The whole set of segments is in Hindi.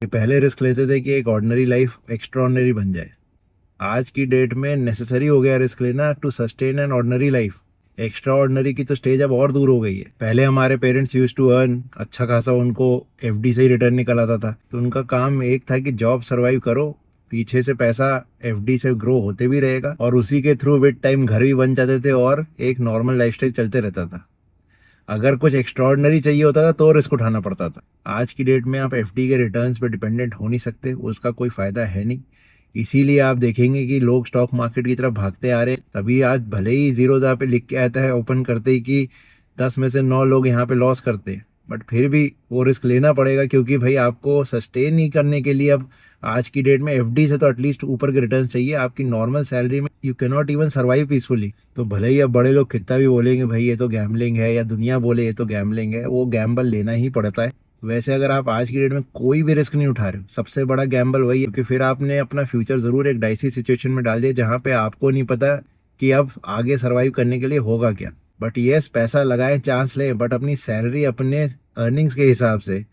ये पहले रिस्क लेते थे कि एक ऑर्डिनरी लाइफ एक्स्ट्राऑर्डिनरी बन जाए। आज की डेट में नेसेसरी हो गया रिस्क लेना to sustain an ordinary life. Extraordinary की तो स्टेज अब और दूर हो गई है। पहले हमारे पेरेंट्स यूज टू अर्न अच्छा खासा, उनको एफडी से ही रिटर्न निकल आता था, तो उनका काम एक था कि जॉब सरवाइव करो, पीछे से पैसा एफडी से ग्रो होते भी रहेगा और उसी के थ्रू विद टाइम घर भी बन जाते थे और एक नॉर्मल लाइफस्टाइल चलते रहता था। अगर कुछ एक्स्ट्रॉर्डनरी चाहिए होता था तो रिस्क उठाना पड़ता था। आज की डेट में आप एफडी के रिटर्न्स पे डिपेंडेंट हो नहीं सकते, उसका कोई फायदा है नहीं। इसीलिए आप देखेंगे कि लोग स्टॉक मार्केट की तरफ भागते आ रहे हैं। तभी आज भले ही जीरोधा पे लिख के आता है ओपन करते ही कि 10 में से 9 लोग यहाँ पे लॉस करते हैं, बट फिर भी वो रिस्क लेना पड़ेगा, क्योंकि भाई आपको सस्टेन नहीं करने के लिए अब आज की डेट में एफडी से तो एटलीस्ट ऊपर के रिटर्न चाहिए। आपकी नॉर्मल सैलरी में you can not even survive peacefully. तो भले ही अब बड़े लोग कितना भी बोलेंगे भाई ये तो गैम्बलिंग है, या दुनिया बोले ये तो गैम्बलिंग है, वो गैम्बल लेना ही पड़ता है। वैसे अगर आप आज की डेट में कोई भी रिस्क नहीं उठा रहे हो, सबसे बड़ा गैम्बल वही है, क्योंकि फिर आपने अपना फ्यूचर जरूर एक डाइसी सिचुएशन में डाल दिया जहाँ पे आपको नहीं पता कि अब आगे सर्वाइव करने के लिए होगा क्या। बट येस, पैसा लगाएं, चांस लें, बट अपनी सैलरी अपने अर्निंग्स के हिसाब से।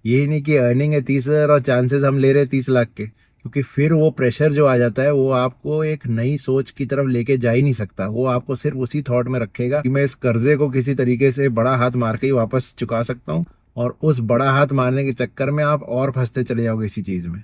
यही नहीं कि अर्निंग है 30,000 और चांसेस हम ले रहे हैं 30 लाख के, क्योंकि फिर वो प्रेशर जो आ जाता है वो आपको एक नई सोच की तरफ लेके जा ही नहीं सकता। वो आपको सिर्फ उसी थॉट में रखेगा कि मैं इस कर्जे को किसी तरीके से बड़ा हाथ मार के ही वापस चुका सकता हूँ, और उस बड़ा हाथ मारने के चक्कर में आप और फंसते चले जाओगे इसी चीज में।